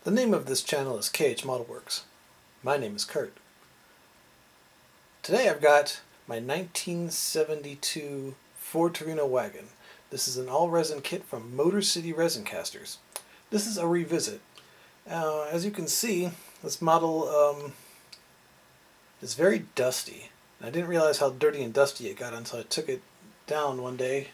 The name of this channel is KH Model Works. My name is Kurt. Today I've got my 1972 Ford Torino Wagon. This is an all-resin kit from Motor City Resin Casters. This is a revisit. As you can see, this model is very dusty. I didn't realize how dirty and dusty it got until I took it down one day,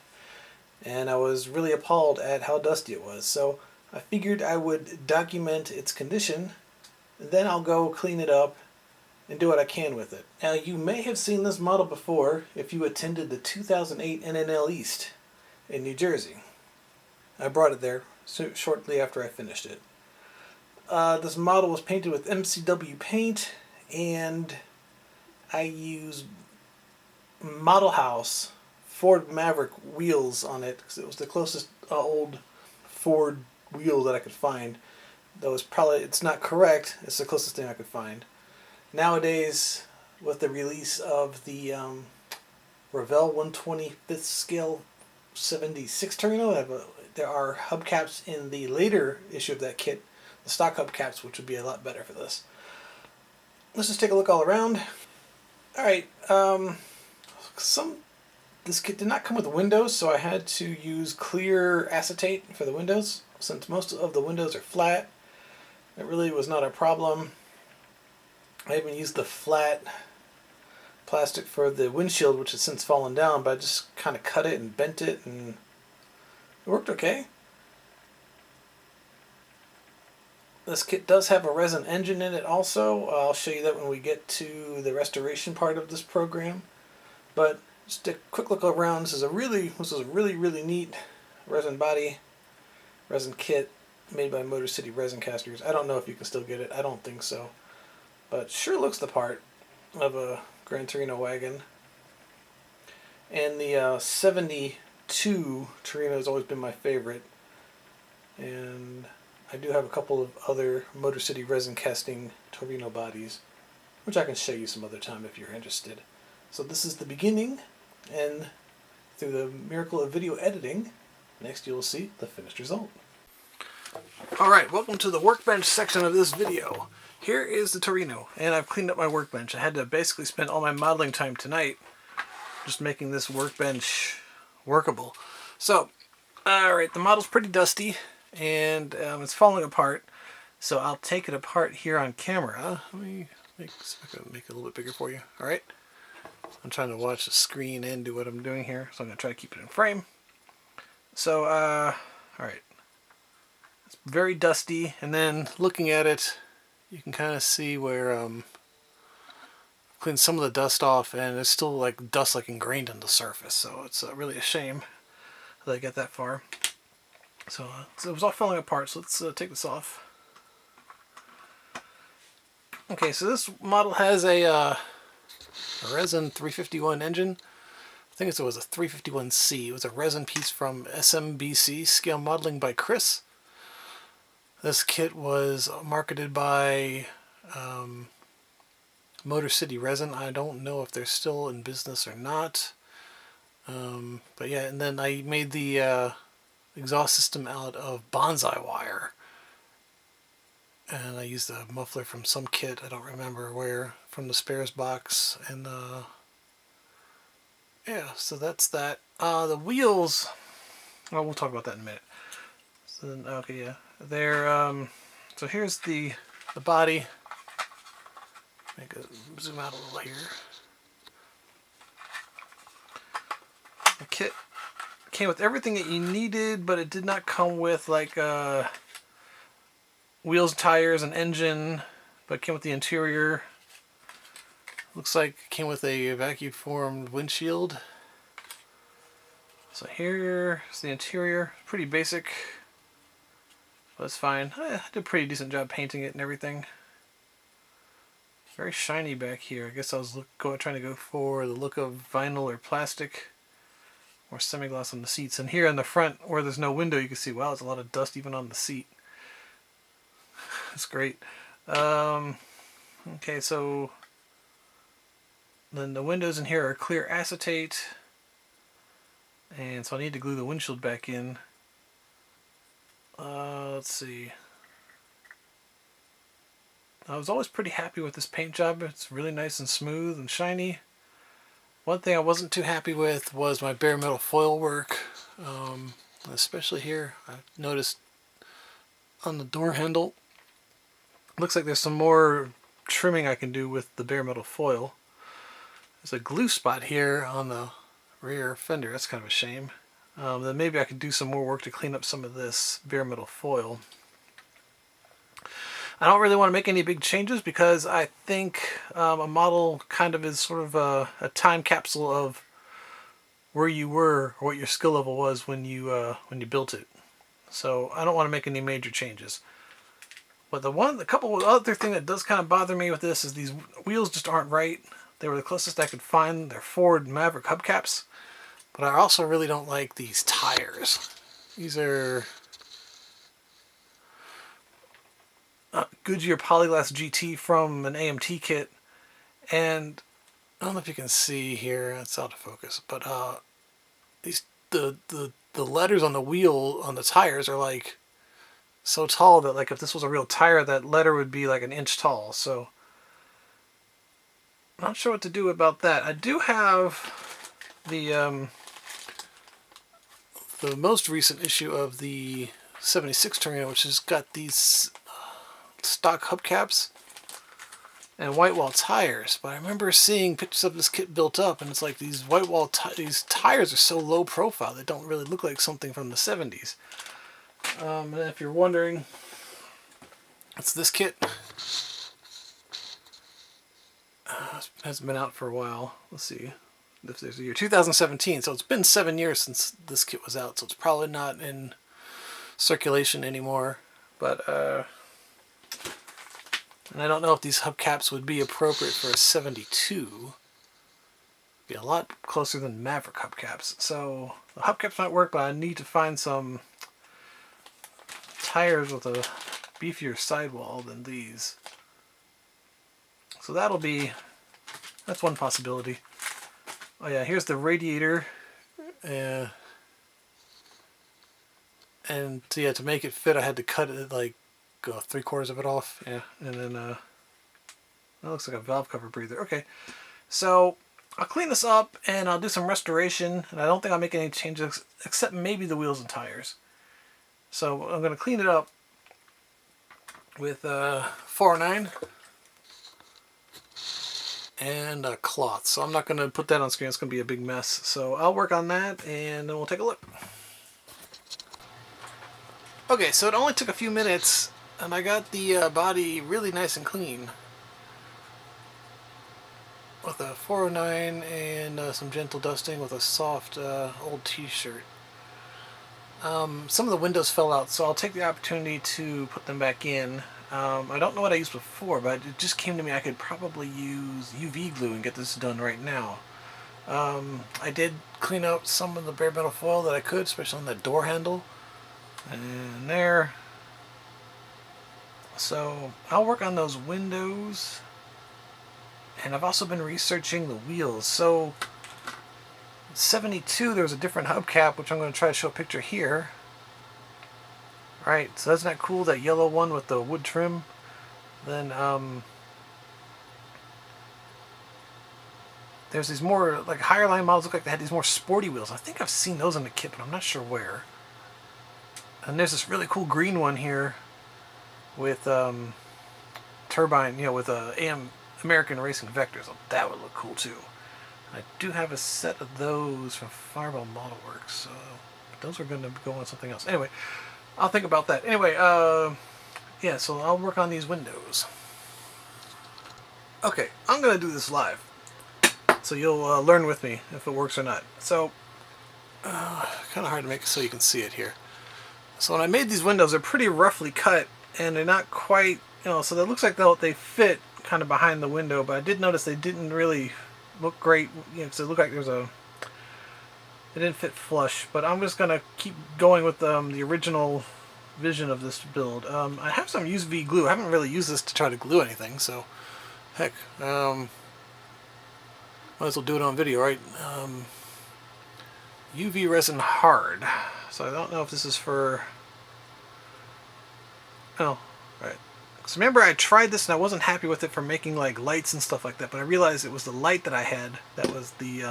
and I was really appalled at how dusty it was. So I figured I would document its condition, and then I'll go clean it up and do what I can with it. Now, you may have seen this model before if you attended the 2008 NNL East in New Jersey. I brought it there shortly after I finished it. This model was painted with MCW paint, and I used Model House Ford Maverick wheels on it because it was the closest old Ford wheel that I could find. Though it's not correct, it's the closest thing I could find. Nowadays, with the release of the Revell 125th scale 76 Torino, there are hubcaps in the later issue of that kit, the stock hubcaps, which would be a lot better for this. Let's just take a look all around. Alright, this kit did not come with windows, so I had to use clear acetate for the windows. Since most of the windows are flat, it really was not a problem. I even used the flat plastic for the windshield, which has since fallen down, but I just kind of cut it and bent it, and it worked okay. This kit does have a resin engine in it also. I'll show you that when we get to the restoration part of this program. But just a quick look around. This is a really neat resin body, resin kit made by Motor City Resin Casters. I don't know if you can still get it. I don't think so. But sure looks the part of a Gran Torino wagon. And the 72 Torino has always been my favorite. And I do have a couple of other Motor City Resin Casting Torino bodies, which I can show you some other time if you're interested. So this is the beginning, and through the miracle of video editing, next you'll see the finished result. Alright, welcome to the Workbench section of this video. Here is the Torino, and I've cleaned up my workbench. I had to basically spend all my modeling time tonight just making this workbench workable. So, alright, the model's pretty dusty, and it's falling apart, so I'll take it apart here on camera. Let me make it a little bit bigger for you. Alright, I'm trying to watch the screen and do what I'm doing here, so I'm going to try to keep it in frame. So, alright, it's very dusty, and then looking at it, you can kind of see where clean some of the dust off, and it's still like dust ingrained in the surface, so it's really a shame that I get that far. So it was all falling apart, so let's take this off. Okay, so this model has a Resin 351 engine. I think it was a 351C. It was a resin piece from SMBC, Scale Modeling by Chris. This kit was marketed by Motor City Resin. I don't know if they're still in business or not. But yeah, and then I made the exhaust system out of bonsai wire. And I used a muffler from some kit, I don't remember where, from the spares box. And yeah, so that's that. The wheels, well, we'll talk about that in a minute. So then, okay, yeah. They're, so here's the body. Zoom out a little here. The kit came with everything that you needed, but it did not come with like wheels, tires, and engine, but it came with the interior. Looks like it came with a vacuum formed windshield. So here's the interior. Pretty basic. That's fine. I did a pretty decent job painting it and everything. Very shiny back here. I guess I was trying to go for the look of vinyl or plastic or semi-gloss on the seats. And here in the front, where there's no window, you can see, wow, there's a lot of dust even on the seat. That's great. Okay, so then the windows in here are clear acetate. And so I need to glue the windshield back in. Let's see. I was always pretty happy with this paint job. It's really nice and smooth and shiny. One thing I wasn't too happy with was my bare metal foil work. Especially here, I've noticed on the door handle, looks like there's some more trimming I can do with the bare metal foil. There's a glue spot here on the rear fender. That's kind of a shame. Then maybe I could do some more work to clean up some of this bare metal foil. I don't really want to make any big changes because I think a model kind of is sort of a time capsule of where you were or what your skill level was when you built it. So I don't want to make any major changes. But the couple of other thing that does kind of bother me with this is these wheels just aren't right. They were the closest I could find. They're Ford Maverick hubcaps. But I also really don't like these tires. These are Goodyear Polyglass GT from an AMT kit, and I don't know if you can see here, it's out of focus, but the letters on the wheel on the tires are like so tall that like if this was a real tire, that letter would be like an inch tall. So I'm not sure what to do about that. I do have the most recent issue of the 76 Torino, which has got these stock hubcaps and white wall tires, but I remember seeing pictures of this kit built up, and it's like these these tires are so low profile they don't really look like something from the 70s. And if you're wondering, it's this kit. Hasn't been out for a while. Let's see if there's a year. 2017, so it's been 7 years since this kit was out, so it's probably not in circulation anymore. But and I don't know if these hubcaps would be appropriate for a 72. Be a lot closer than Maverick hubcaps. So the hubcaps might work, but I need to find some tires with a beefier sidewall than these. So that's one possibility. Oh yeah, here's the radiator. And so yeah, to make it fit, I had to cut it like go 3/4 of it off. Yeah, and then that looks like a valve cover breather. Okay, so I'll clean this up and I'll do some restoration, and I don't think I'll make any changes except maybe the wheels and tires. So I'm going to clean it up with 409 and a cloth. So I'm not going to put that on screen. It's going to be a big mess. So I'll work on that and then we'll take a look. Okay, so it only took a few minutes and I got the body really nice and clean with a 409 and some gentle dusting with a soft old t-shirt. Some of the windows fell out, so I'll take the opportunity to put them back in. I don't know what I used before, but it just came to me I could probably use UV glue and get this done right now. I did clean out some of the bare metal foil that I could, especially on that door handle. And there. So I'll work on those windows. And I've also been researching the wheels. So 72, there was a different hubcap, which I'm going to try to show a picture here. Alright, so isn't that cool, that yellow one with the wood trim? Then there's these more like higher line models, look like they had these more sporty wheels. I think I've seen those in the kit, but I'm not sure where. And there's this really cool green one here with turbine, with American Racing Vectors. Oh, that would look cool too. I do have a set of those from Fireball Model Works, so those are going to go on something else. Anyway, I'll think about that. Anyway, yeah, so I'll work on these windows. Okay, I'm going to do this live, so you'll learn with me if it works or not. So, kind of hard to make it so you can see it here. So when I made these windows, they're pretty roughly cut, and they're not quite, so that looks like they fit kind of behind the window, but I did notice they didn't really look great, because it looked like it didn't fit flush. But I'm just gonna keep going with the original vision of this build. I have some UV glue. I haven't really used this to try to glue anything, so heck, might as well do it on video, right? UV resin hard. So I don't know if this is for, right, So remember, I tried this and I wasn't happy with it for making like lights and stuff like that, but I realized it was the light that I had that was the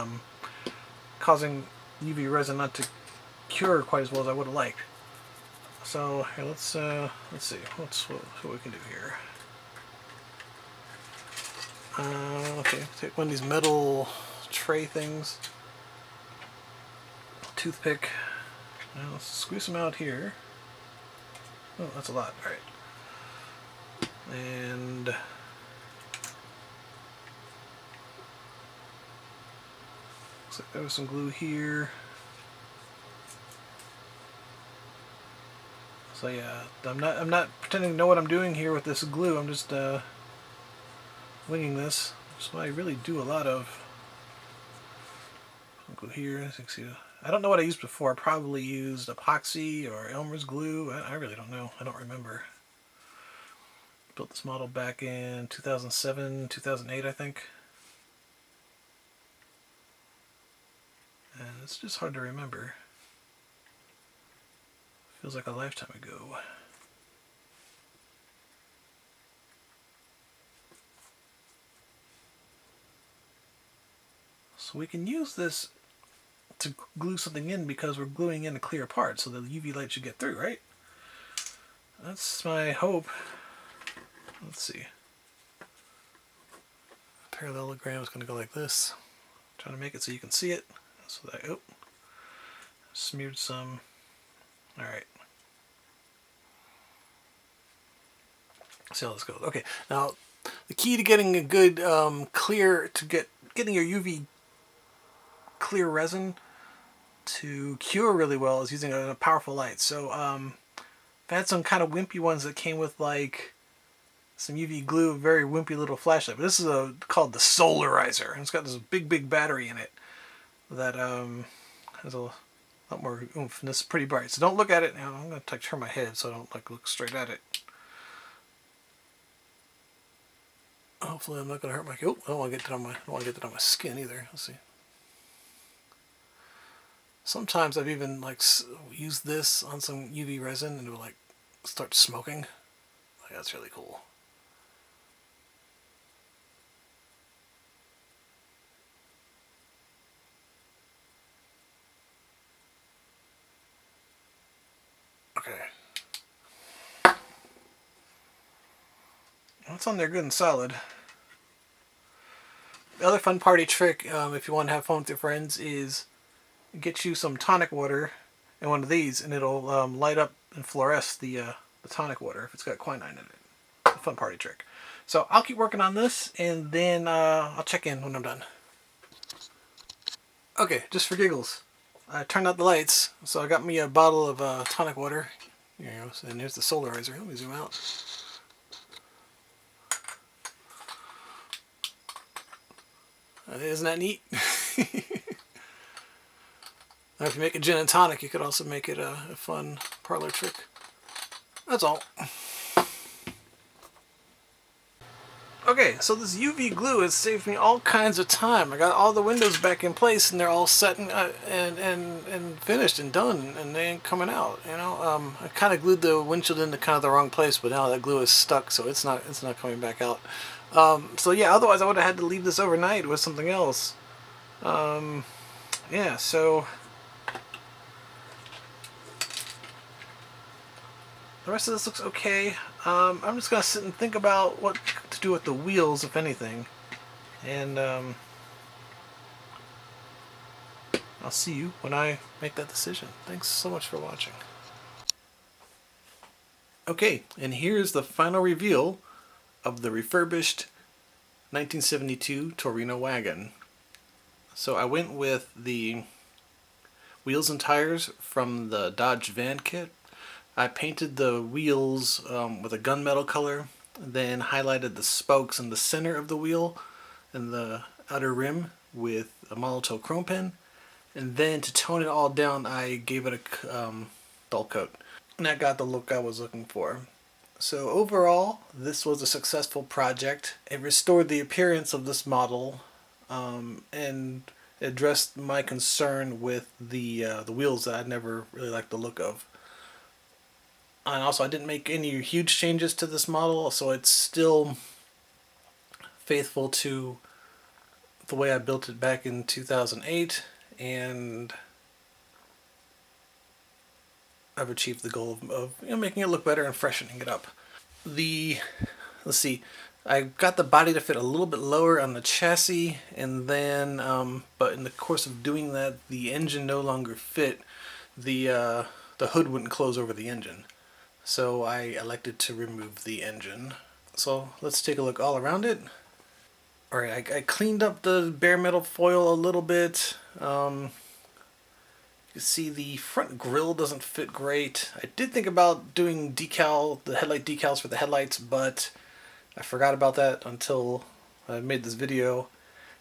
causing UV resin not to cure quite as well as I would have liked. So here, let's see what we can do here. Okay, take one of these metal tray things, toothpick. Now let's squeeze them out here. Oh, that's a lot. All right, and looks like there was some glue here. So yeah, I'm not pretending to know what I'm doing here with this glue. I'm just winging this. That's what I really do a lot of. I'll go here. I don't know what I used before. I probably used epoxy or Elmer's glue. I really don't know. I don't remember. Built this model back in 2007, 2008, I think. And it's just hard to remember. Feels like a lifetime ago. So we can use this to glue something in because we're gluing in a clear part, so the UV light should get through, right? That's my hope. Let's see. Parallelogram is going to go like this. I'm trying to make it so you can see it. So that, oh, smeared some. All right. See how this goes. Okay, now the key to getting a good getting your UV clear resin to cure really well is using a powerful light. So I've had some kind of wimpy ones that came with like some UV glue, a very wimpy little flashlight. But this is called the Solarizer, and it's got this big battery in it that has a lot more oomph, and it's pretty bright. So don't look at it now. I'm going to turn my head so I don't like look straight at it. Hopefully I'm not going to hurt my... Oh, I don't want to get that on my skin either. Let's see. Sometimes I've even like used this on some UV resin and it will like start smoking. Like, that's really cool. Okay. That's on there good and solid. The other fun party trick, if you want to have fun with your friends, is get you some tonic water and one of these, and it'll light up and fluoresce the tonic water if it's got quinine in it. A fun party trick. So I'll keep working on this, and then I'll check in when I'm done. Okay, just for giggles, I turned out the lights, so I got me a bottle of tonic water. Here you go. And here's the Solarizer. Let me zoom out. Isn't that neat? Now, if you make a gin and tonic, you could also make it a fun parlor trick. That's all. Okay, so this UV glue has saved me all kinds of time. I got all the windows back in place, and they're all set and finished and done, and they ain't coming out. You know, I kind of glued the windshield into kind of the wrong place, but now that glue is stuck, so it's not coming back out. So yeah, otherwise I would have had to leave this overnight with something else. Yeah, so the rest of this looks okay. I'm just gonna sit and think about what to do with the wheels, if anything, and I'll see you when I make that decision. Thanks so much for watching. Okay, and here's the final reveal of the refurbished 1972 Torino Wagon. So I went with the wheels and tires from the Dodge van kit. I painted the wheels with a gunmetal color, then highlighted the spokes in the center of the wheel and the outer rim with a Molotow chrome pen, and then to tone it all down I gave it a dull coat. And that got the look I was looking for. So overall, this was a successful project. It restored the appearance of this model and addressed my concern with the wheels that I never really liked the look of. And also I didn't make any huge changes to this model, so it's still faithful to the way I built it back in 2008, and I've achieved the goal of making it look better and freshening it up. Let's see, I got the body to fit a little bit lower on the chassis, and then but in the course of doing that, the engine no longer fit. The hood wouldn't close over the engine, so I elected to remove the engine. So let's take a look all around it. Alright, I cleaned up the bare metal foil a little bit. You can see the front grille doesn't fit great. I did think about doing the headlight decals for the headlights, but I forgot about that until I made this video.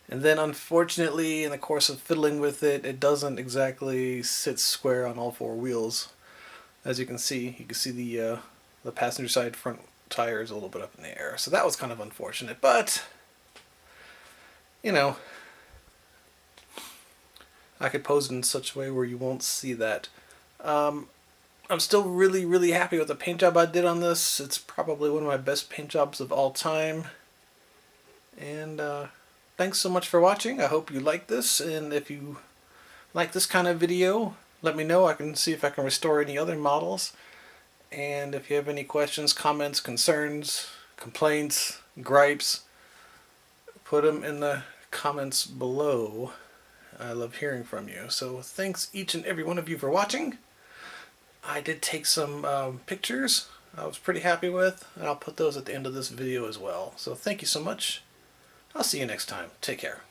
And then unfortunately, in the course of fiddling with it, it doesn't exactly sit square on all four wheels. As you can see the passenger side front tire is a little bit up in the air. So that was kind of unfortunate, but you know, I could pose it in such a way where you won't see that. I'm still really, really happy with the paint job I did on this. It's probably one of my best paint jobs of all time. And thanks so much for watching. I hope you like this, and if you like this kind of video, let me know. I can see if I can restore any other models. And if you have any questions, comments, concerns, complaints, gripes, put them in the comments below. I love hearing from you. So thanks each and every one of you for watching. I did take some pictures I was pretty happy with, and I'll put those at the end of this video as well. So thank you so much. I'll see you next time. Take care.